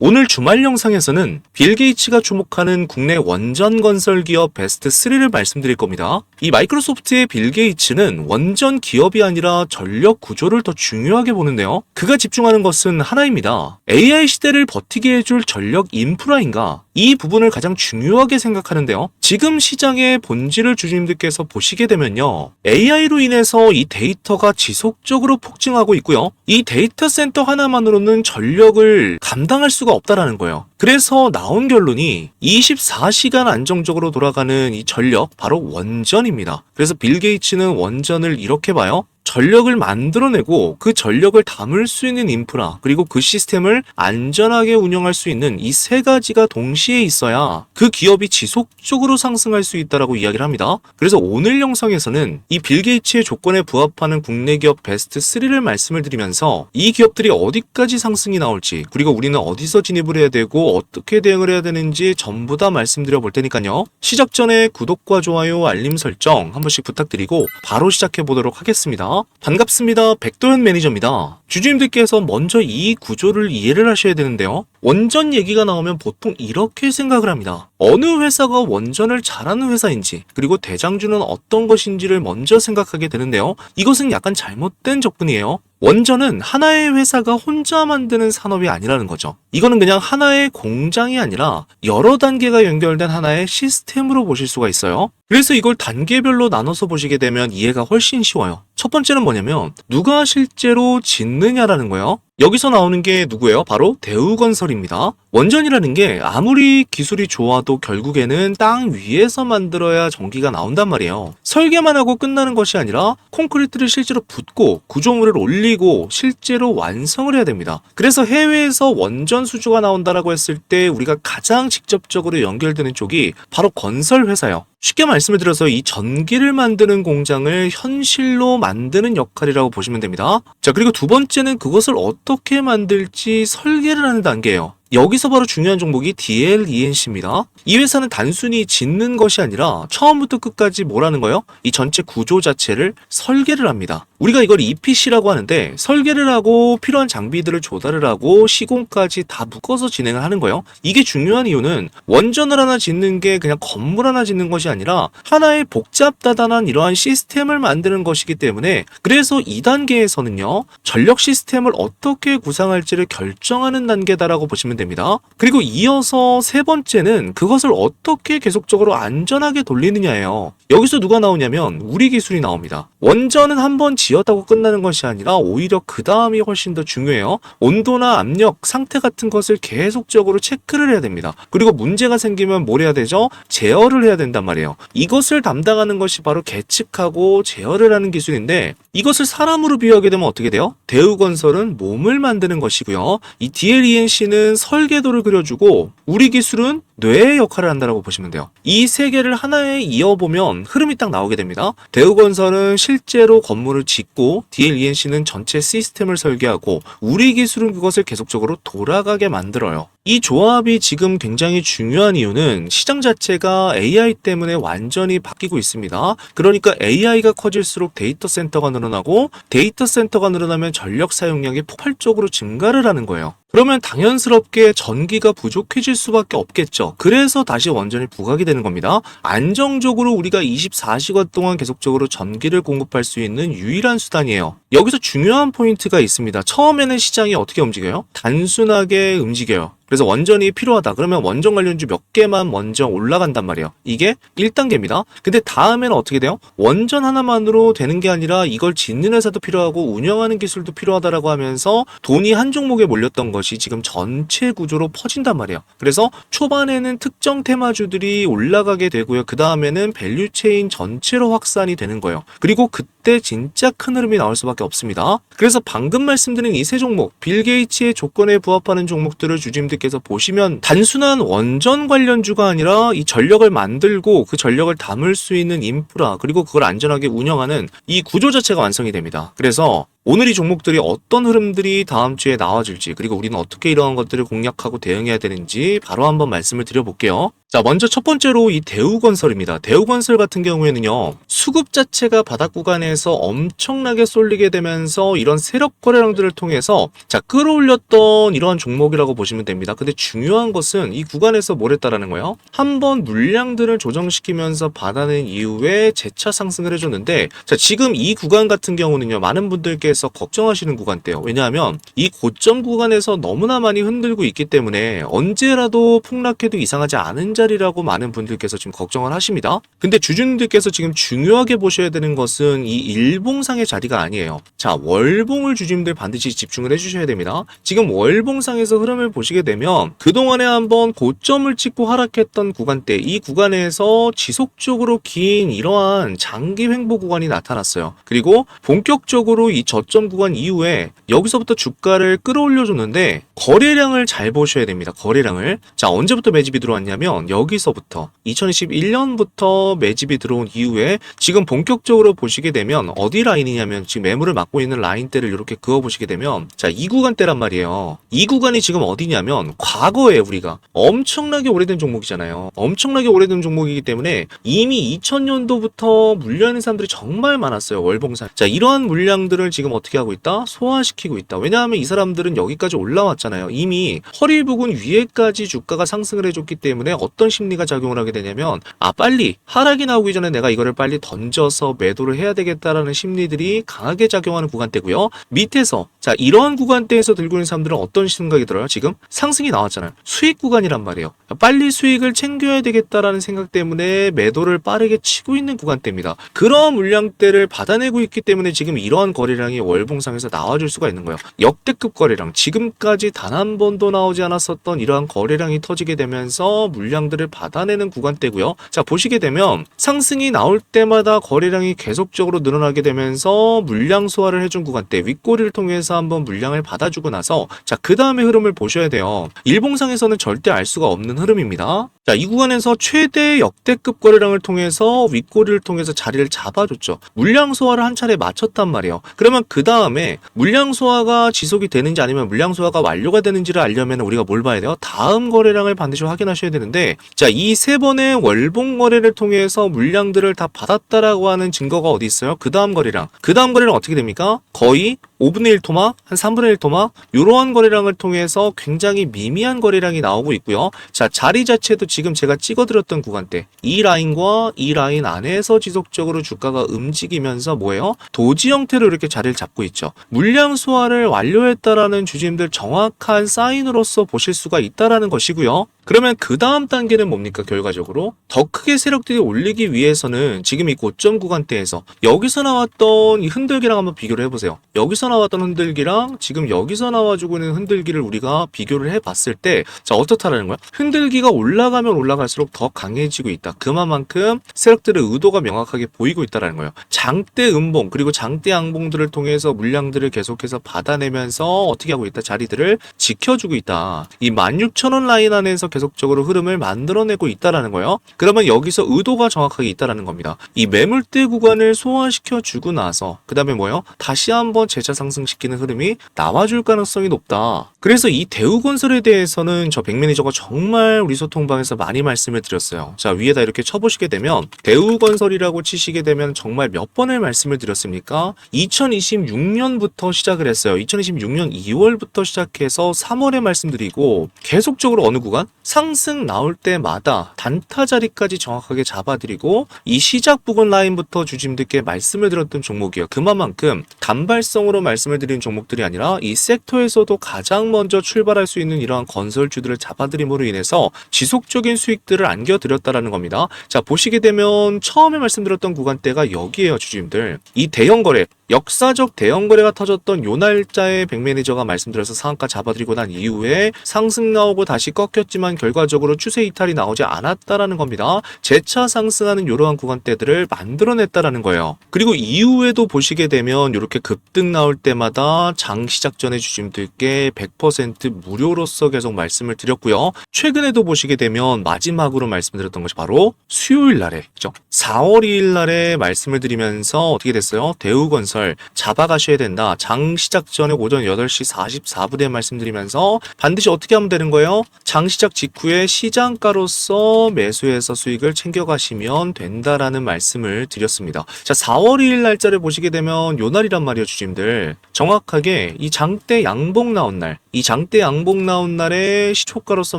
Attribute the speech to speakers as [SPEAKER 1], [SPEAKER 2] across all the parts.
[SPEAKER 1] 오늘 주말 영상에서는 빌 게이츠가 주목하는 국내 원전 건설 기업 베스트 3를 말씀드릴 겁니다. 이 마이크로소프트의 빌 게이츠는 원전 기업이 아니라 전력 구조를 더 중요하게 보는데요. 그가 집중하는 것은 하나입니다. AI 시대를 버티게 해줄 전력 인프라인가? 이 부분을 가장 중요하게 생각하는데요. 지금 시장의 본질을 주주님들께서 보시게 되면요. AI로 인해서 이 데이터가 지속적으로 폭증하고 있고요. 이 데이터 센터 하나만으로는 전력을 감당할 수가 없다라는 거예요. 그래서 나온 결론이 24시간 안정적으로 돌아가는 이 전력, 바로 원전입니다. 그래서 빌 게이츠는 원전을 이렇게 봐요. 전력을 만들어내고 그 전력을 담을 수 있는 인프라, 그리고 그 시스템을 안전하게 운영할 수 있는 이 세 가지가 동시에 있어야 그 기업이 지속적으로 상승할 수 있다라고 이야기를 합니다. 그래서 오늘 영상에서는 이 빌 게이츠의 조건에 부합하는 국내 기업 베스트 3를 말씀을 드리면서 이 기업들이 어디까지 상승이 나올지, 그리고 우리는 어디서 진입을 해야 되고 어떻게 대응을 해야 되는지 전부 다 말씀드려 볼 테니까요. 시작 전에 구독과 좋아요, 알림 설정 한 번씩 부탁드리고 바로 시작해 보도록 하겠습니다. 반갑습니다. 백도현 매니저입니다. 주주님들께서 먼저 이 구조를 이해를 하셔야 되는데요. 원전 얘기가 나오면 보통 이렇게 생각을 합니다. 어느 회사가 원전을 잘하는 회사인지, 그리고 대장주는 어떤 것인지를 먼저 생각하게 되는데요. 이것은 약간 잘못된 접근이에요. 원전은 하나의 회사가 혼자 만드는 산업이 아니라는 거죠. 이거는 그냥 하나의 공장이 아니라 여러 단계가 연결된 하나의 시스템으로 보실 수가 있어요. 그래서 이걸 단계별로 나눠서 보시게 되면 이해가 훨씬 쉬워요. 첫 번째는 뭐냐면 누가 실제로 짓느냐라는 거예요. 여기서 나오는 게 누구예요? 바로 대우건설입니다. 원전이라는 게 아무리 기술이 좋아도 결국에는 땅 위에서 만들어야 전기가 나온단 말이에요. 설계만 하고 끝나는 것이 아니라 콘크리트를 실제로 붓고 구조물을 올리고 실제로 완성을 해야 됩니다. 그래서 해외에서 원전 수주가 나온다라고 했을 때 우리가 가장 직접적으로 연결되는 쪽이 바로 건설 회사예요. 쉽게 말씀을 드려서 이 전기를 만드는 공장을 현실로 만드는 역할이라고 보시면 됩니다. 자, 그리고 두 번째는 그것을 어떻게 만들지 설계를 하는 단계예요. 여기서 바로 중요한 종목이 DLENC입니다. 이 회사는 단순히 짓는 것이 아니라 처음부터 끝까지 뭐라는 거예요? 이 전체 구조 자체를 설계를 합니다. 우리가 이걸 EPC라고 하는데 설계를 하고 필요한 장비들을 조달을 하고 시공까지 다 묶어서 진행을 하는 거예요. 이게 중요한 이유는 원전을 하나 짓는 게 그냥 건물 하나 짓는 것이 아니라 하나의 복잡다단한 이러한 시스템을 만드는 것이기 때문에, 그래서 2단계에서는요 전력 시스템을 어떻게 구상할지를 결정하는 단계다라고 보시면 됩니다. 그리고 이어서 세 번째는 그것을 어떻게 계속적으로 안전하게 돌리느냐예요. 여기서 누가 나오냐면 우리 기술이 나옵니다. 원전은 한번 지었다고 끝나는 것이 아니라 오히려 그 다음이 훨씬 더 중요해요. 온도나 압력, 상태 같은 것을 계속적으로 체크를 해야 됩니다. 그리고 문제가 생기면 뭘 해야 되죠? 제어를 해야 된단 말이에요. 이것을 담당하는 것이 바로 계측하고 제어를 하는 기술인데, 이것을 사람으로 비유하게 되면 어떻게 돼요? 대우건설은 몸을 만드는 것이고요. 이 DLENC는 설계도를 그려주고 우리 기술은 뇌의 역할을 한다고 보시면 돼요. 이 세 개를 하나에 이어보면 흐름이 딱 나오게 됩니다. 대우건설은 실제로 건물을 짓고 DLENC는 전체 시스템을 설계하고 우리 기술은 그것을 계속적으로 돌아가게 만들어요. 이 조합이 지금 굉장히 중요한 이유는 시장 자체가 AI 때문에 완전히 바뀌고 있습니다. 그러니까 AI가 커질수록 데이터 센터가 늘어나고 데이터 센터가 늘어나면 전력 사용량이 폭발적으로 증가를 하는 거예요. 그러면 당연스럽게 전기가 부족해질 수밖에 없겠죠. 그래서 다시 원전이 부각이 되는 겁니다. 안정적으로 우리가 24시간 동안 계속적으로 전기를 공급할 수 있는 유일한 수단이에요. 여기서 중요한 포인트가 있습니다. 처음에는 시장이 어떻게 움직여요? 단순하게 움직여요. 그래서 원전이 필요하다. 그러면 원전 관련주 몇 개만 먼저 올라간단 말이에요. 이게 1단계입니다. 근데 다음에는 어떻게 돼요? 원전 하나만으로 되는 게 아니라 이걸 짓는 회사도 필요하고 운영하는 기술도 필요하다라고 하면서 돈이 한 종목에 몰렸던 것이 지금 전체 구조로 퍼진단 말이에요. 그래서 초반에는 특정 테마주들이 올라가게 되고요. 그 다음에는 밸류체인 전체로 확산이 되는 거예요. 그리고 그때 진짜 큰 흐름이 나올 수밖에 없습니다. 그래서 방금 말씀드린 이 세 종목, 빌 게이츠의 조건에 부합하는 종목들을 주주님들께서 보시면 단순한 원전 관련주가 아니라 이 전력을 만들고 그 전력을 담을 수 있는 인프라, 그리고 그걸 안전하게 운영하는 이 구조 자체가 완성이 됩니다. 그래서 오늘 이 종목들이 어떤 흐름들이 다음 주에 나와줄지, 그리고 우리는 어떻게 이러한 것들을 공략하고 대응해야 되는지 바로 한번 말씀을 드려볼게요. 자, 먼저 첫 번째로 이 대우건설입니다. 대우건설 같은 경우에는요, 수급 자체가 바닥 구간에서 엄청나게 쏠리게 되면서 이런 세력 거래량들을 통해서 자, 끌어올렸던 이러한 종목이라고 보시면 됩니다. 근데 중요한 것은 이 구간에서 뭘 했다라는 거예요. 한번 물량들을 조정시키면서 받아낸 이후에 재차 상승을 해줬는데, 자, 지금 이 구간 같은 경우는요, 많은 분들께서 걱정하시는 구간대요. 왜냐하면 이 고점 구간에서 너무나 많이 흔들고 있기 때문에 언제라도 폭락해도 이상하지 않은 자리라고 많은 분들께서 지금 걱정을 하십니다. 근데 주주님들께서 지금 중요하게 보셔야 되는 것은 이 일봉상의 자리가 아니에요. 자, 월봉을 주주님들 반드시 집중을 해주셔야 됩니다. 지금 월봉상에서 흐름을 보시게 되면 그동안에 한번 고점을 찍고 하락했던 구간대, 이 구간에서 지속적으로 긴 이러한 장기 횡보 구간이 나타났어요. 그리고 본격적으로 이 저점 구간 이후에 여기서부터 주가를 끌어올려줬는데 거래량을 잘 보셔야 됩니다. 거래량을. 자, 언제부터 매집이 들어왔냐면 여기서부터 2021년부터 매집이 들어온 이후에 지금 본격적으로 보시게 되면 어디 라인이냐면 지금 매물을 막고 있는 라인대를 이렇게 그어보시게 되면 자, 이 구간대란 말이에요. 이 구간이 지금 어디냐면 과거에 우리가 엄청나게 오래된 종목이잖아요. 엄청나게 오래된 종목이기 때문에 이미 2000년도부터 물려있는 사람들이 정말 많았어요. 월봉상. 자, 이러한 물량들을 지금 어떻게 하고 있다? 소화시키고 있다. 왜냐하면 이 사람들은 여기까지 올라왔잖아요. 이미 허리 부근 위에까지 주가가 상승을 해줬기 때문에 어떤 심리가 작용을 하게 되냐면 빨리 하락이 나오기 전에 내가 이거를 빨리 던져서 매도를 해야 되겠다라는 심리들이 강하게 작용하는 구간대고요. 밑에서 자, 이러한 구간대에서 들고 있는 사람들은 어떤 생각이 들어요? 지금 상승이 나왔잖아요. 수익 구간이란 말이에요. 빨리 수익을 챙겨야 되겠다라는 생각 때문에 매도를 빠르게 치고 있는 구간대입니다. 그런 물량대를 받아내고 있기 때문에 지금 이러한 거래량이 월봉상에서 나와줄 수가 있는 거예요. 역대급 거래량, 지금까지 단 한 번도 나오지 않았었던 이러한 거래량이 터지게 되면서 물량들을 받아내는 구간대고요. 자, 보시게 되면 상승이 나올 때마다 거래량이 계속적으로 늘어나게 되면서 물량 소화를 해준 구간대, 윗꼬리를 통해서 한번 물량을 받아주고 나서 자, 그 다음에 흐름을 보셔야 돼요. 일봉상에서는 절대 알 수가 없는 흐름입니다. 자, 이 구간에서 최대 역대급 거래량을 통해서 윗꼬리를 통해서 자리를 잡아줬죠. 물량 소화를 한 차례 마쳤단 말이에요. 그러면 그 다음에 물량 소화가 지속이 되는지 아니면 물량 소화가 완료가 되는지를 알려면 우리가 뭘 봐야 돼요? 다음 거래량을 반드시 확인하셔야 되는데 자, 이 세 번의 월봉 거래를 통해서 물량들을 다 받았다라고 하는 증거가 어디 있어요? 그 다음 거래량. 그 다음 거래량 어떻게 됩니까? 거의 5분의 1 토막, 한 3분의 1 토막 이러한 거래량을 통해서 굉장히 미미한 거래량이 나오고 있고요. 자, 자리 자체도 지금 제가 찍어드렸던 구간대 이 라인과 이 라인 안에서 지속적으로 주가가 움직이면서 뭐예요? 도지 형태로 이렇게 자리를 잡고 있죠. 물량 소화를 완료했다라는 주주님들 정확한 사인으로서 보실 수가 있다라는 것이고요. 그러면 그 다음 단계는 뭡니까? 결과적으로 더 크게 세력들이 올리기 위해서는 지금 이 고점 구간대에서 여기서 나왔던 이 흔들기랑 한번 비교를 해보세요. 여기서 나왔던 흔들기랑 지금 여기서 나와주고 있는 흔들기를 우리가 비교를 해봤을 때 자, 어떻다라는 거야? 흔들기가 올라가면 올라갈수록 더 강해지고 있다. 그만큼 세력들의 의도가 명확하게 보이고 있다는 거예요. 장대 음봉 그리고 장대 양봉들을 통해서 물량들을 계속해서 받아내면서 어떻게 하고 있다? 자리들을 지켜주고 있다. 이 16,000원 라인 안에서 계속적으로 흐름을 만들어내고 있다라는 거예요. 그러면 여기서 의도가 정확하게 있다라는 겁니다. 이 매물대 구간을 소화시켜 주고 나서 그 다음에 뭐예요? 다시 한번 재차 상승시키는 흐름이 나와줄 가능성이 높다. 그래서 이 대우건설에 대해서는 저 백매니저가 정말 우리 소통방에서 많이 말씀을 드렸어요. 자, 위에다 이렇게 쳐보시게 되면 대우건설이라고 치시게 되면 정말 몇 번을 말씀을 드렸습니까? 2026년부터 시작을 했어요. 2026년 2월부터 시작해서 3월에 말씀드리고 계속적으로 어느 구간? 상승 나올 때마다 단타 자리까지 정확하게 잡아드리고 이 시작 부근 라인부터 주주님들께 말씀을 드렸던 종목이에요. 그만큼 단발성으로 말씀을 드리는 종목들이 아니라 이 섹터에서도 가장 먼저 출발할 수 있는 이러한 건설주들을 잡아드림으로 인해서 지속적인 수익들을 안겨드렸다라는 겁니다. 자, 보시게 되면 처음에 말씀드렸던 구간대가 여기에요, 주주님들. 이 대형 거래, 역사적 대형 거래가 터졌던 요 날짜에 백매니저가 말씀드려서 상한가 잡아드리고 난 이후에 상승 나오고 다시 꺾였지만 결과적으로 추세 이탈이 나오지 않았다라는 겁니다. 재차 상승하는 이러한 구간대들을 만들어냈다라는 거예요. 그리고 이후에도 보시게 되면 이렇게 급등 나올 때마다 장 시작 전에 주주님들께 100% 무료로서 계속 말씀을 드렸고요. 최근에도 보시게 되면 마지막으로 말씀드렸던 것이 바로 수요일 날에, 그죠? 4월 2일 날에 말씀을 드리면서 어떻게 됐어요? 대우건설 케미칼 잡아가셔야 된다. 장 시작 전에 오전 8시 44분에 말씀드리면서 반드시 어떻게 하면 되는 거예요? 장 시작 직후에 시장가로서 매수해서 수익을 챙겨가시면 된다라는 말씀을 드렸습니다. 자, 4월 2일 날짜를 보시게 되면 요 날이란 말이에요, 주주님들. 정확하게 이 장대 양봉 나온 날, 이 장대 양봉 나온 날에 시초가로서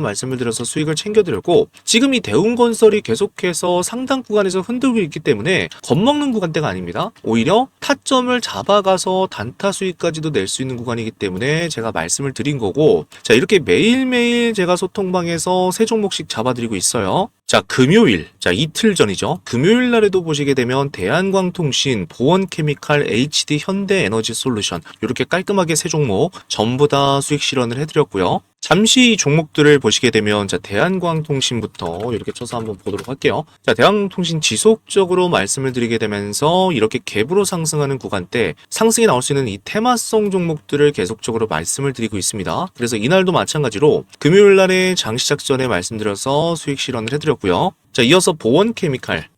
[SPEAKER 1] 말씀을 드려서 수익을 챙겨드렸고, 지금 이 대운건설이 계속해서 상당 구간에서 흔들고 있기 때문에 겁먹는 구간대가 아닙니다. 오히려 타점을 잡아가서 단타 수익까지도 낼 수 있는 구간이기 때문에 제가 말씀을 드린 거고, 자, 이렇게 매일매일 제가 소통방에서 3종목씩 잡아드리고 있어요. 자, 금요일, 자, 이틀 전이죠. 금요일 날에도 보시게 되면 대한광통신, 보원케미칼, HD, 현대에너지솔루션 이렇게 깔끔하게 3종목 전부 다 수익 실현을 해드렸고요. 잠시 이 종목들을 보시게 되면, 자, 대한광통신부터 이렇게 쳐서 한번 보도록 할게요. 자, 대한광통신 지속적으로 말씀을 드리게 되면서 이렇게 갭으로 상승하는 구간대 상승이 나올 수 있는 이 테마성 종목들을 계속적으로 말씀을 드리고 있습니다. 그래서 이날도 마찬가지로 금요일 날에 장 시작 전에 말씀드려서 수익 실현을 해드렸고요. 자, 이어서 보원케미칼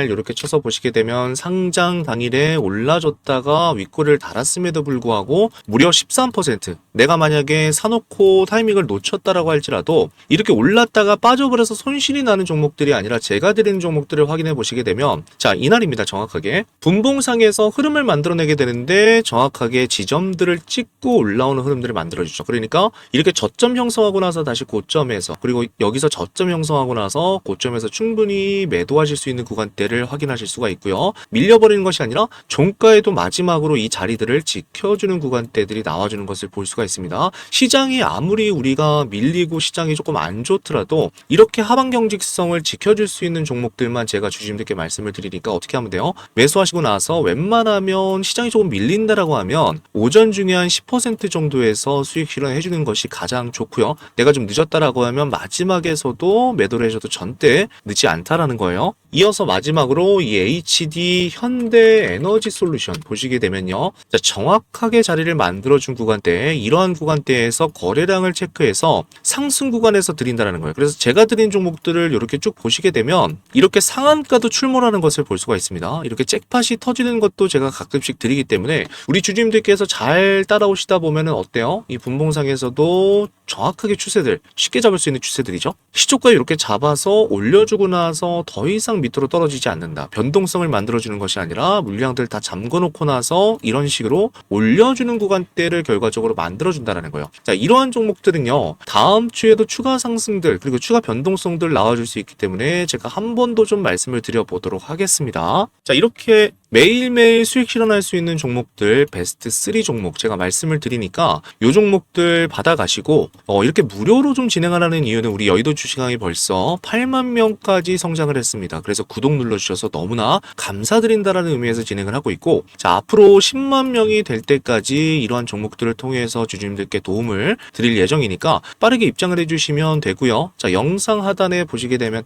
[SPEAKER 1] 이렇게 쳐서 보시게 되면 상장 당일에 올라줬다가 윗골을 달았음에도 불구하고 무려 13%, 내가 만약에 사놓고 타이밍을 놓쳤다라고 할지라도 이렇게 올랐다가 빠져버려서 손실이 나는 종목들이 아니라 제가 드리는 종목들을 확인해 보시게 되면, 자, 이날입니다. 정확하게 분봉상에서 흐름을 만들어내게 되는데 정확하게 지점들을 찍고 올라오는 흐름들을 만들어주죠. 그러니까 이렇게 저점 형성하고 나서 다시 고점에서, 그리고 여기서 저점 형성하고 나서 고점에서 충분히 매도하실 수 있는 구간대를 확인하실 수가 있고요. 밀려버리는 것이 아니라 종가에도 마지막으로 이 자리들을 지켜주는 구간대들이 나와주는 것을 볼 수가 있습니다. 시장이 아무리 우리가 밀리고 시장이 조금 안 좋더라도 이렇게 하방 경직성을 지켜줄 수 있는 종목들만 제가 주주님들께 말씀을 드리니까 어떻게 하면 돼요? 매수하시고 나서 웬만하면 시장이 조금 밀린다라고 하면 오전 중에 한 10% 정도에서 수익 실현해 주는 것이 가장 좋고요. 내가 좀 늦었다라고 하면 마지막에서도 매도를 해줘도 절대 늦지 않다라는 거예요. 이어서 마지막으로 이 HD 현대에너지솔루션 보시게 되면요, 자, 정확하게 자리를 만들어준 구간대, 이러한 구간대에서 거래량을 체크해서 상승 구간에서 드린다는 거예요. 그래서 제가 드린 종목들을 이렇게 쭉 보시게 되면 이렇게 상한가도 출몰하는 것을 볼 수가 있습니다. 이렇게 잭팟이 터지는 것도 제가 가끔씩 드리기 때문에 우리 주주님들께서 잘 따라오시다 보면은 어때요? 이 분봉상에서도 정확하게 추세들, 쉽게 잡을 수 있는 추세들이죠. 시초가 이렇게 잡아서 올려주고 나서 더 이상 밑으로 떨어지지 않는다. 변동성을 만들어주는 것이 아니라 물량들 다 잠궈놓고 나서 이런 식으로 올려주는 구간대를 결과적으로 만들어준다는 거예요. 자, 이러한 종목들은요, 다음 주에도 추가 상승들 그리고 추가 변동성들 나와줄 수 있기 때문에 제가 한 번 더 좀 말씀을 드려보도록 하겠습니다. 자, 이렇게 매일매일 수익 실현할 수 있는 종목들 베스트 3 종목 제가 말씀을 드리니까 이 종목들 받아가시고 이렇게 무료로 좀 진행하라는 이유는 우리 여의도 주식왕이 벌써 8만 명까지 성장을 했습니다. 그래서 구독 눌러주셔서 너무나 감사드린다라는 의미에서 진행을 하고 있고, 자, 앞으로 10만 명이 될 때까지 이러한 종목들을 통해서 주주님들께 도움을 드릴 예정이니까 빠르게 입장을 해주시면 되고요. 자, 영상 하단에 보시게 되면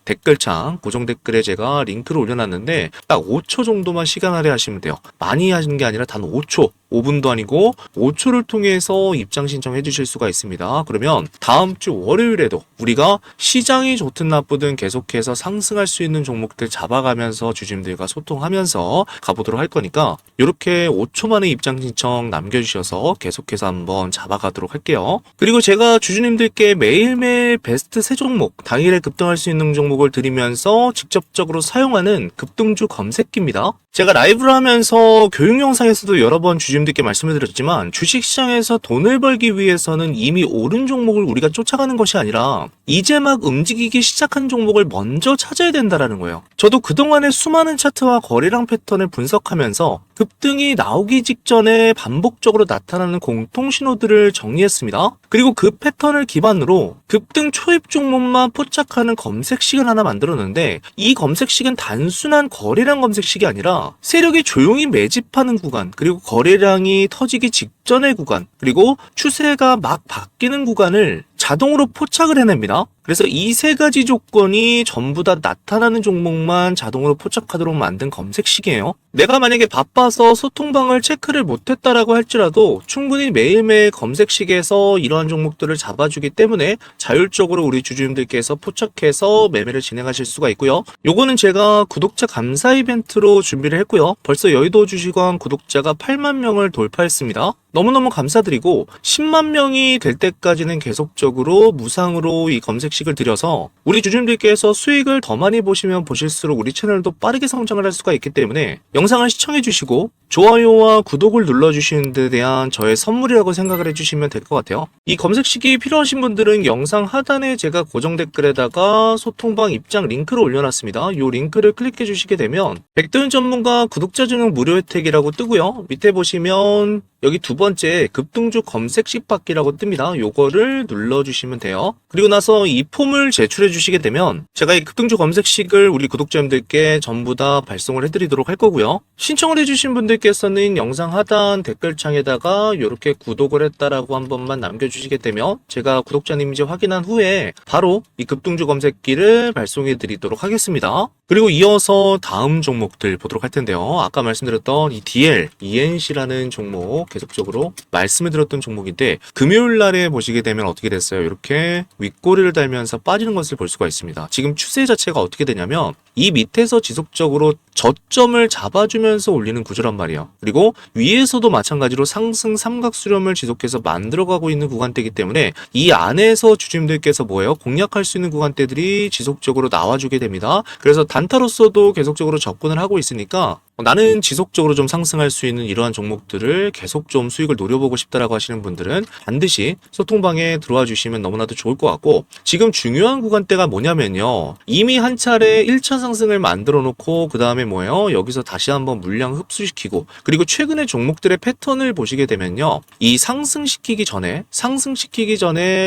[SPEAKER 1] 댓글창 고정 댓글에 제가 링크를 올려놨는데 딱 5초 정도만 시간 할애하시면 돼요. 많이 하시는 게 아니라 단 5초, 5분도 아니고 5초를 통해서 입장 신청해 주실 수가 있습니다. 그러면 다음 주 월요일에도 우리가 시장이 좋든 나쁘든 계속해서 상승할 수 있는 종목들 잡아가면서 주주님들과 소통하면서 가보도록 할 거니까 이렇게 5초 만에 입장 신청 남겨주셔서 계속해서 한번 잡아가도록 할게요. 그리고 제가 주주님들께 매일매일 베스트 3종목, 당일에 급등할 수 있는 종목을 드리면서 직접적으로 사용하는 급등주 검색기입니다. 제가 라이브를 하면서 교육 영상에서도 여러 번 주주님들께 말씀을 드렸지만 주식시장에서 돈을 벌기 위해서는 이미 오른 종목을 우리가 쫓아가는 것이 아니라 이제 막 움직이기 시작한 종목을 먼저 찾아야 된다는 거예요. 저도 그동안의 수많은 차트와 거래량 패턴을 분석하면서 급등이 나오기 직전에 반복적으로 나타나는 공통신호들을 정리했습니다. 그리고 그 패턴을 기반으로 급등 초입 종목만 포착하는 검색식을 하나 만들었는데, 이 검색식은 단순한 거래량 검색식이 아니라 세력이 조용히 매집하는 구간, 그리고 거래량이 터지기 직전의 구간, 그리고 추세가 막 바뀌는 구간을 자동으로 포착을 해냅니다. 그래서 이 세 가지 조건이 전부 다 나타나는 종목만 자동으로 포착하도록 만든 검색식이에요. 내가 만약에 바빠서 소통방을 체크를 못했다라고 할지라도 충분히 매일매일 검색식에서 이러한 종목들을 잡아주기 때문에 자율적으로 우리 주주님들께서 포착해서 매매를 진행하실 수가 있고요. 요거는 제가 구독자 감사 이벤트로 준비를 했고요. 벌써 여의도 주식왕 구독자가 8만 명을 돌파했습니다. 너무너무 감사드리고 10만 명이 될 때까지는 계속적으로 무상으로 이 검색식을 드려서 우리 주주님들께서 수익을 더 많이 보시면 보실수록 우리 채널도 빠르게 성장을 할 수가 있기 때문에 영상을 시청해 주시고 좋아요와 구독을 눌러주시는 데 대한 저의 선물이라고 생각을 해주시면 될 것 같아요. 이 검색식이 필요하신 분들은 영상 하단에 제가 고정 댓글에다가 소통방 입장 링크를 올려놨습니다. 이 링크를 클릭해 주시게 되면 백도현 전문가 구독자 전용 무료 혜택이라고 뜨고요. 밑에 보시면 여기 두 번째 급등주 검색식 받기라고 뜹니다. 요거를 눌러주시면 돼요. 그리고 나서 이 폼을 제출해 주시게 되면 제가 이 급등주 검색식을 우리 구독자님들께 전부 다 발송을 해드리도록 할 거고요. 신청을 해주신 분들께서는 영상 하단 댓글창에다가 이렇게 구독을 했다라고 한 번만 남겨주시게 되면 제가 구독자님인지 확인한 후에 바로 이 급등주 검색기를 발송해 드리도록 하겠습니다. 그리고 이어서 다음 종목들 보도록 할 텐데요. 아까 말씀드렸던 이 DL, ENC라는 종목 계속적으로 말씀을 드렸던 종목인데 금요일 날에 보시게 되면 어떻게 됐어요? 이렇게 윗꼬리를 달면서 빠지는 것을 볼 수가 있습니다. 지금 추세 자체가 어떻게 되냐면 이 밑에서 지속적으로 저점을 잡아주면서 올리는 구조란 말이에요. 그리고 위에서도 마찬가지로 상승 삼각 수렴을 지속해서 만들어가고 있는 구간대이기 때문에 이 안에서 주주님들께서 뭐예요? 공략할 수 있는 구간대들이 지속적으로 나와주게 됩니다. 그래서 단타로서도 계속적으로 접근을 하고 있으니까 나는 지속적으로 좀 상승할 수 있는 이러한 종목들을 계속 좀 수익을 노려보고 싶다라고 하시는 분들은 반드시 소통방에 들어와 주시면 너무나도 좋을 것 같고, 지금 중요한 구간대가 뭐냐면요, 이미 한 차례 1차 상승을 만들어 놓고 그 다음에 뭐예요, 여기서 다시 한번 물량 흡수시키고, 그리고 최근에 종목들의 패턴을 보시게 되면요, 이 상승시키기 전에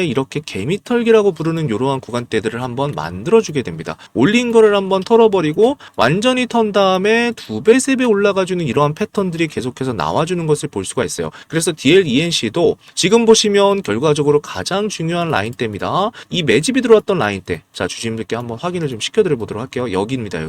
[SPEAKER 1] 이렇게 개미털기라고 부르는 이러한 구간대들을 한번 만들어 주게 됩니다. 올린 거를 한번 털어버리고 완전히 턴 다음에 2배 3배 올라가주는 이러한 패턴들이 계속해서 나와주는 것을 볼 수가 있어요. 그래서 DL, ENC도 지금 보시면 결과적으로 가장 중요한 라인대입니다. 이 매집이 들어왔던 라인대, 자 주주님들께 한번 확인을 좀 시켜드려 보도록 할게요. 여기입니다.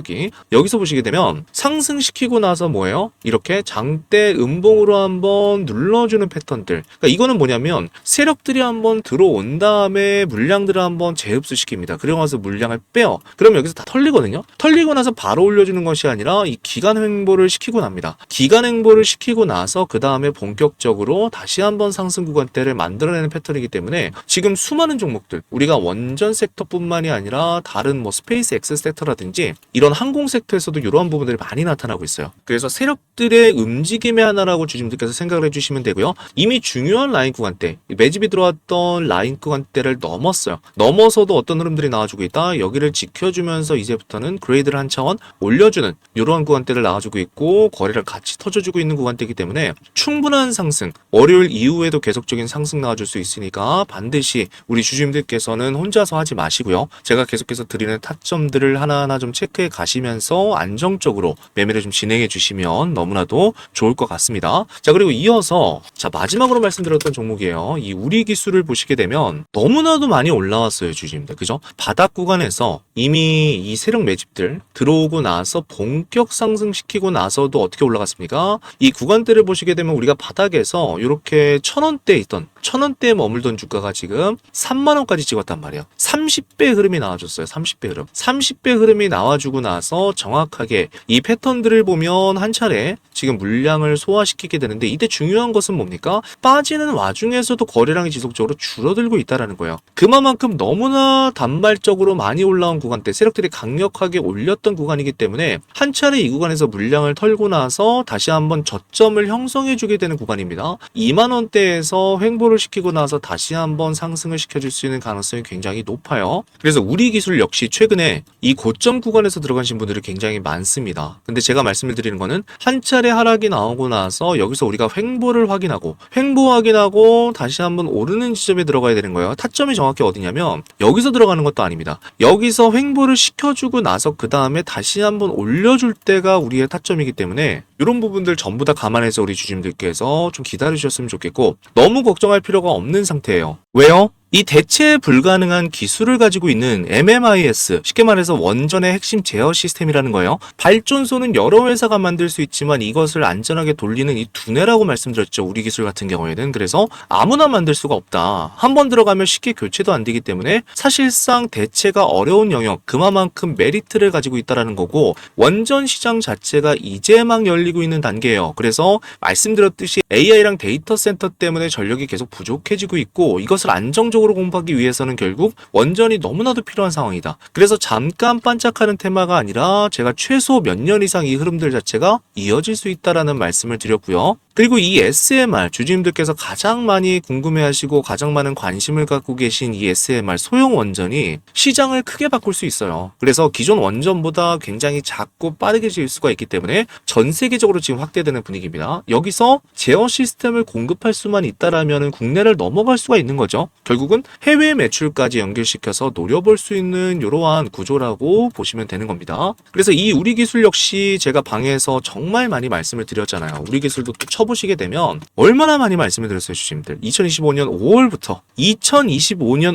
[SPEAKER 1] 여기서 보시게 되면 상승시키고 나서 뭐예요? 이렇게 장대 음봉으로 한번 눌러주는 패턴들. 그러니까 이거는 뭐냐면 세력들이 한번 들어온 다음에 물량들을 한번 재흡수시킵니다. 그리고 나서 물량을 빼요. 그러면 여기서 다 털리거든요. 털리고 나서 바로 올려주는 것이 아니라 이 기간 횡보를 시키고 납니다. 기간 횡보를 시키고 나서 그 다음에 본격적으로 다시 한번 상승 구간대를 만들어내는 패턴이기 때문에 지금 수많은 종목들, 우리가 원전 섹터뿐만이 아니라 다른 뭐 스페이스 X 섹터라든지 이런 항공 섹터에서도 이러한 부분들이 많이 나타나고 있어요. 그래서 세력들의 움직임의 하나라고 주주님들께서 생각을 해주시면 되고요. 이미 중요한 라인 구간대, 매집이 들어왔던 라인 구간대를 넘었어요. 넘어서도 어떤 흐름들이 나와주고 있다. 여기를 지켜주면서 이제부터는 그레이드를 한 차원 올려주는 이러한 구간대를 나와주고 있고, 거래를 같이 터져주고 있는 구간대이기 때문에 충분한 상승, 월요일 이후에도 계속적인 상승 나와줄 수 있으니까 반드시 우리 주주님들께서는 혼자서 하지 마시고요. 제가 계속해서 드리는 타점들을 하나하나 좀 체크해 가시면서 안정적으로 매매를 좀 진행해 주시면 너무나도 좋을 것 같습니다. 자, 그리고 이어서 마지막으로 말씀드렸던 종목이에요. 이 우리 기술을 보시게 되면 너무나도 많이 올라왔어요, 주주님들. 그죠? 바닥 구간에서 이미 이 세력 매집들 들어오고 나서 본격 상승시키고 나서도 어떻게 올라갔습니까? 이 구간대를 보시게 되면 우리가 바닥에서 이렇게 1,000원대에 머물던 주가가 지금 3만원까지 찍었단 말이에요. 30배 흐름이 나와줬어요. 30배 흐름이 나와주고 나서 정확하게 이 패턴들을 보면 한 차례 지금 물량을 소화시키게 되는데, 이때 중요한 것은 뭡니까? 빠지는 와중에서도 거래량이 지속적으로 줄어들고 있다는 거예요. 그만큼 너무나 단발적으로 많이 올라온 구간대, 세력들이 강력하게 올렸던 구간이기 때문에 한 차례 이 구간에서 물량을 털고 나서 다시 한번 저점을 형성해주게 되는 구간입니다. 2만원대에서 횡보를 시키고 나서 다시 한번 상승을 시켜줄 수 있는 가능성이 굉장히 높아요. 그래서 우리 기술 역시 최근에 이 고점 구간에서 들어가신 분들이 굉장히 많습니다. 근데 제가 말씀을 드리는 거는 한 차례 하락이 나오고 나서 여기서 우리가 횡보 확인하고 다시 한번 오르는 지점에 들어가야 되는 거예요. 타점이 정확히 어디냐면 여기서 들어가는 것도 아닙니다. 여기서 횡보를 시켜주고 나서 그 다음에 다시 한번 올려줄 때가 우리의 타점이기 때문에 이런 부분들 전부 다 감안해서 우리 주주님들께서 좀 기다려주셨으면 좋겠고, 너무 걱정할 필요가 없는 상태예요. 왜요? 이 대체 불가능한 기술을 가지고 있는 MMIS, 쉽게 말해서 원전의 핵심 제어 시스템이라는 거예요. 발전소는 여러 회사가 만들 수 있지만 이것을 안전하게 돌리는 이 두뇌라고 말씀드렸죠. 우리 기술 같은 경우에는. 그래서 아무나 만들 수가 없다. 한번 들어가면 쉽게 교체도 안 되기 때문에 사실상 대체가 어려운 영역, 그만큼 메리트를 가지고 있다는 거고, 원전 시장 자체가 이제 막 열리고 있는 단계예요. 그래서 말씀드렸듯이 AI랑 데이터 센터 때문에 전력이 계속 부족해지고 있고, 이것을 안정적으로 공부하기 위해서는 결국 원전이 너무나도 필요한 상황이다. 그래서 잠깐 반짝하는 테마가 아니라 제가 최소 몇 년 이상 이 흐름들 자체가 이어질 수 있다라는 말씀을 드렸고요. 그리고 이 SMR, 주주님들께서 가장 많이 궁금해하시고 가장 많은 관심을 갖고 계신 이 SMR 소형 원전이 시장을 크게 바꿀 수 있어요. 그래서 기존 원전보다 굉장히 작고 빠르게 지을 수가 있기 때문에 전 세계적으로 지금 확대되는 분위기입니다. 여기서 제어 시스템을 공급할 수만 있다라면 국내를 넘어갈 수가 있는 거죠. 결국은 해외 매출까지 연결시켜서 노려볼 수 있는 이러한 구조라고 보시면 되는 겁니다. 그래서 이 우리 기술 역시 제가 방에서 정말 많이 말씀을 드렸잖아요. 우리 기술도 또 쳐보시게 되면 얼마나 많이 말씀을 드렸어요, 주주님들. 2025년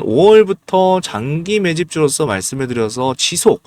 [SPEAKER 1] 5월부터 장기 매집주로서 말씀을 드려서 지속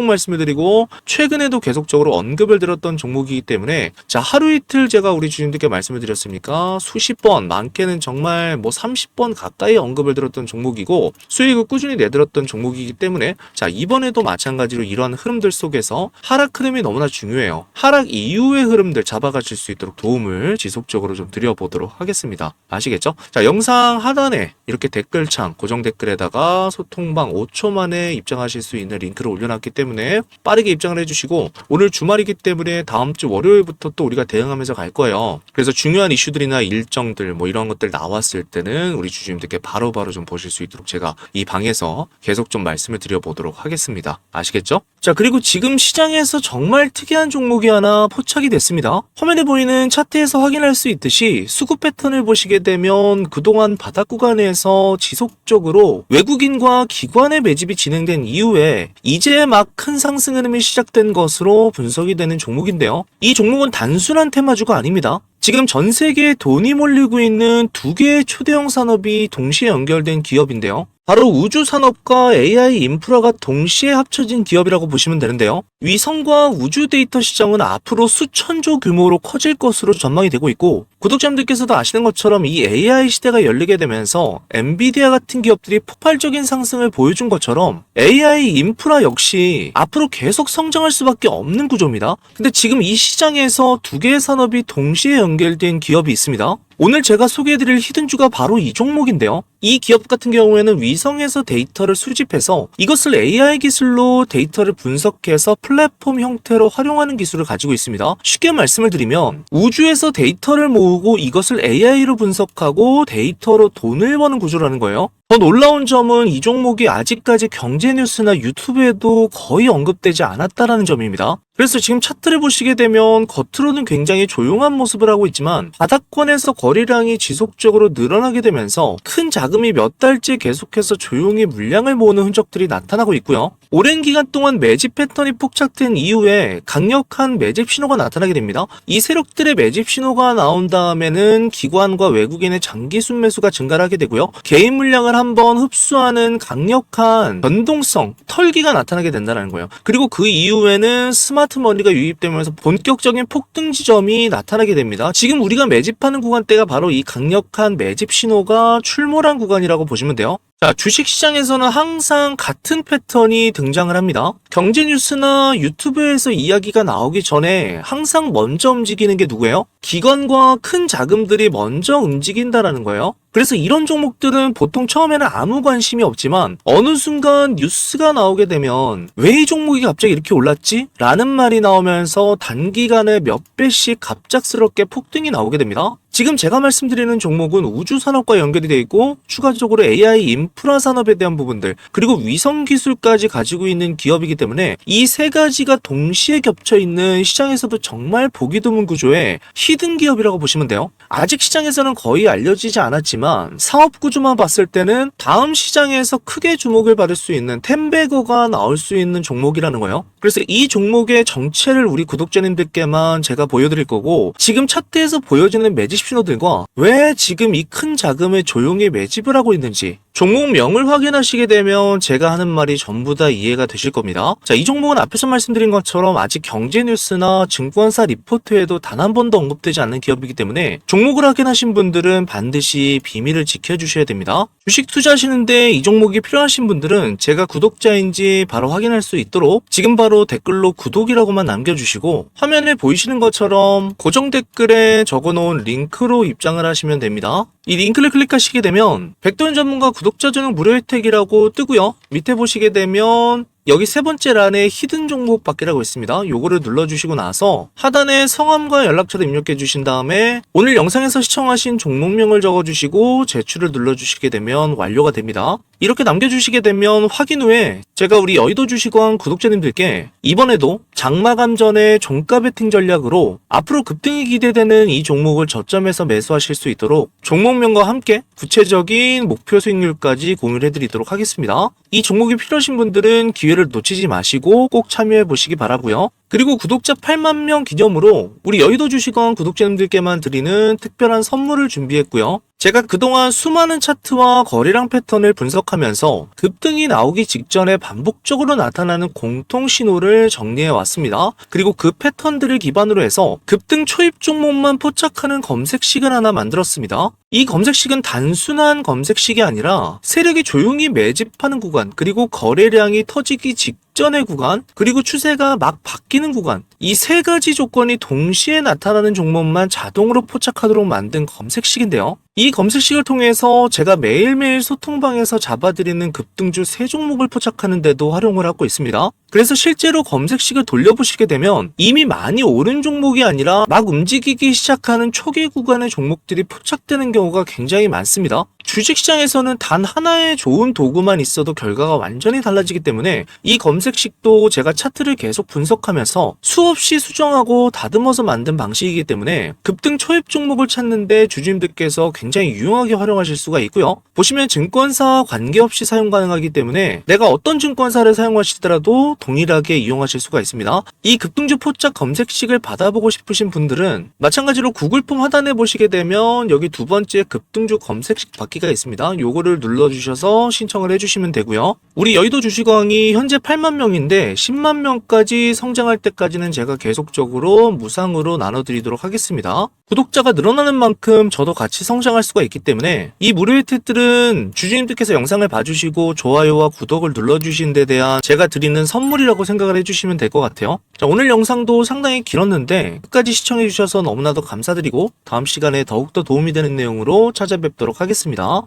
[SPEAKER 1] 말씀을 드리고 최근에도 계속적으로 언급을 드렸던 종목이기 때문에 자, 하루 이틀 제가 우리 주주님들께 말씀을 드렸습니까? 수십 번, 많게는 정말 30번 가까이 언급을 들었던 종목이고 수익을 꾸준히 내들었던 종목이기 때문에 자, 이번에도 마찬가지로 이러한 흐름들 속에서 하락 흐름이 너무나 중요해요. 하락 이후의 흐름들 잡아가실 수 있도록 도움을 지속적으로 좀 드려보도록 하겠습니다. 아시겠죠? 자, 영상 하단에 이렇게 댓글창 고정 댓글에다가 소통방 5초 만에 입장하실 수 있는 링크를 올려놨기 때문에 빠르게 입장을 해주시고 오늘 주말이기 때문에 다음 주 월요일부터 또 우리가 대응하면서 갈 거예요. 그래서 중요한 이슈들이나 일정들 이런 것들 나왔을 때는 우리 주주님들께 바로바로 좀 보실 수 있도록 제가 이 방에서 계속 좀 말씀을 드려보도록 하겠습니다. 아시겠죠? 자, 그리고 지금 시장에서 정말 특이한 종목이 하나 포착이 됐습니다. 화면에 보이는 차트에서 확인할 수 있듯이 수급 패턴을 보시게 되면 그동안 바닥 구간에서 지속적으로 외국인과 기관의 매집이 진행된 이후에 이제 막 큰 상승 흐름이 시작된 것으로 분석이 되는 종목인데요. 이 종목은 단순한 테마주가 아닙니다. 지금 전 세계에 돈이 몰리고 있는 두 개의 초대형 산업이 동시에 연결된 기업인데요. 바로 우주 산업과 AI 인프라가 동시에 합쳐진 기업이라고 보시면 되는데요. 위성과 우주 데이터 시장은 앞으로 수천조 규모로 커질 것으로 전망이 되고 있고 구독자님들께서도 아시는 것처럼 이 AI 시대가 열리게 되면서 엔비디아 같은 기업들이 폭발적인 상승을 보여준 것처럼 AI 인프라 역시 앞으로 계속 성장할 수밖에 없는 구조입니다. 근데 지금 이 시장에서 두 개의 산업이 동시에 연결된 기업이 있습니다. 오늘 제가 소개해드릴 히든주가 바로 이 종목인데요. 이 기업 같은 경우에는 위성에서 데이터를 수집해서 이것을 AI 기술로 데이터를 분석해서 플랫폼 형태로 활용하는 기술을 가지고 있습니다. 쉽게 말씀을 드리면 우주에서 데이터를 모으고 이것을 AI로 분석하고 데이터로 돈을 버는 구조라는 거예요. 더 놀라운 점은 이 종목이 아직까지 경제 뉴스나 유튜브에도 거의 언급되지 않았다는 점입니다. 그래서 지금 차트를 보시게 되면 겉으로는 굉장히 조용한 모습을 하고 있지만 바닥권에서 거래량이 지속적으로 늘어나게 되면서 큰 자금이 몇 달째 계속해서 조용히 물량을 모으는 흔적들이 나타나고 있고요. 오랜 기간 동안 매집 패턴이 포착된 이후에 강력한 매집 신호가 나타나게 됩니다. 이 세력들의 매집 신호가 나온 다음에는 기관과 외국인의 장기 순매수가 증가를 하게 되고요. 개인 물량을 한번 흡수하는 강력한 변동성, 털기가 나타나게 된다는 거예요. 그리고 그 이후에는 스마트 머니가 유입되면서 본격적인 폭등 지점이 나타나게 됩니다. 지금 우리가 매집하는 구간대가 바로 이 강력한 매집 신호가 출몰한 구간이라고 보시면 돼요. 자, 주식시장에서는 항상 같은 패턴이 등장을 합니다. 경제 뉴스나 유튜브에서 이야기가 나오기 전에 항상 먼저 움직이는 게 누구예요? 기관과 큰 자금들이 먼저 움직인다라는 거예요. 그래서 이런 종목들은 보통 처음에는 아무 관심이 없지만 어느 순간 뉴스가 나오게 되면 왜 이 종목이 갑자기 이렇게 올랐지? 라는 말이 나오면서 단기간에 몇 배씩 갑작스럽게 폭등이 나오게 됩니다. 지금 제가 말씀드리는 종목은 우주 산업과 연결이 되어 있고 추가적으로 AI 인프라 산업에 대한 부분들 그리고 위성 기술까지 가지고 있는 기업이기 때문에 이 세 가지가 동시에 겹쳐 있는 시장에서도 정말 보기 드문 구조의 히든 기업이라고 보시면 돼요. 아직 시장에서는 거의 알려지지 않았지만 사업 구조만 봤을 때는 다음 시장에서 크게 주목을 받을 수 있는 텐베거가 나올 수 있는 종목이라는 거예요. 그래서 이 종목의 정체를 우리 구독자님들께만 제가 보여드릴 거고, 지금 차트에서 보여지는 매집 신호들과 왜 지금 이 큰 자금을 조용히 매집을 하고 있는지, 종목명을 확인하시게 되면 제가 하는 말이 전부 다 이해가 되실 겁니다. 자, 이 종목은 앞에서 말씀드린 것처럼 아직 경제 뉴스나 증권사 리포트에도 단 한 번도 언급되지 않는 기업이기 때문에 종목을 확인하신 분들은 반드시 비밀을 지켜주셔야 됩니다. 주식 투자하시는데 이 종목이 필요하신 분들은 제가 구독자인지 바로 확인할 수 있도록 지금 바로 댓글로 구독이라고만 남겨주시고, 화면에 보이시는 것처럼 고정 댓글에 적어놓은 링크로 입장을 하시면 됩니다. 이 링크를 클릭하시게 되면 백도현 전문가 구독자 전용 무료 혜택이라고 뜨고요. 밑에 보시게 되면 여기 세 번째 란에 히든 종목 받기라고 있습니다. 요거를 눌러주시고 나서 하단에 성함과 연락처를 입력해 주신 다음에 오늘 영상에서 시청하신 종목명을 적어주시고 제출을 눌러주시게 되면 완료가 됩니다. 이렇게 남겨주시게 되면 확인 후에 제가 우리 여의도 주식왕 구독자님들께 이번에도 장마감 전에 종가 베팅 전략으로 앞으로 급등이 기대되는 이 종목을 저점에서 매수하실 수 있도록 종목명과 함께 구체적인 목표 수익률까지 공유를 해드리도록 하겠습니다. 이 종목이 필요하신 분들은 기회를 놓치지 마시고 꼭 참여해 보시기 바라고요. 그리고 구독자 8만 명 기념으로 우리 여의도 주식왕 구독자님들께만 드리는 특별한 선물을 준비했고요. 제가 그동안 수많은 차트와 거래량 패턴을 분석하면서 급등이 나오기 직전에 반복적으로 나타나는 공통 신호를 정리해 왔습니다. 그리고 그 패턴들을 기반으로 해서 급등 초입 종목만 포착하는 검색식을 하나 만들었습니다. 이 검색식은 단순한 검색식이 아니라 세력이 조용히 매집하는 구간, 그리고 거래량이 터지기 직전의 구간, 그리고 추세가 막 바뀌는 구간, 이 세 가지 조건이 동시에 나타나는 종목만 자동으로 포착하도록 만든 검색식인데요. 이 검색식을 통해서 제가 매일매일 소통방에서 잡아드리는 급등주 3종목을 포착하는 데도 활용을 하고 있습니다. 그래서 실제로 검색식을 돌려보시게 되면 이미 많이 오른 종목이 아니라 막 움직이기 시작하는 초기 구간의 종목들이 포착되는 경우가 굉장히 많습니다. 주식시장에서는 단 하나의 좋은 도구만 있어도 결과가 완전히 달라지기 때문에 이 검색식도 제가 차트를 계속 분석하면서 수없이 수정하고 다듬어서 만든 방식이기 때문에 급등 초입 종목을 찾는데 주주님들께서 굉장히 유용하게 활용하실 수가 있고요. 보시면 증권사와 관계없이 사용 가능하기 때문에 내가 어떤 증권사를 사용하시더라도 동일하게 이용하실 수가 있습니다. 이 급등주 포착 검색식을 받아보고 싶으신 분들은 마찬가지로 구글 폼 하단에 보시게 되면 여기 두 번째 급등주 검색식 받기가 있습니다. 요거를 눌러주셔서 신청을 해주시면 되고요. 우리 여의도 주식왕이 현재 8만 명인데 10만 명까지 성장할 때까지는 제가 계속적으로 무상으로 나눠드리도록 하겠습니다. 구독자가 늘어나는 만큼 저도 같이 성장할 수가 있기 때문에 이 무료 혜택들은 주주님들께서 영상을 봐주시고 좋아요와 구독을 눌러주신 데 대한 제가 드리는 선물이라고 생각을 해주시면 될 것 같아요. 자, 오늘 영상도 상당히 길었는데 끝까지 시청해주셔서 너무나도 감사드리고 다음 시간에 더욱더 도움이 되는 내용으로 찾아뵙도록 하겠습니다.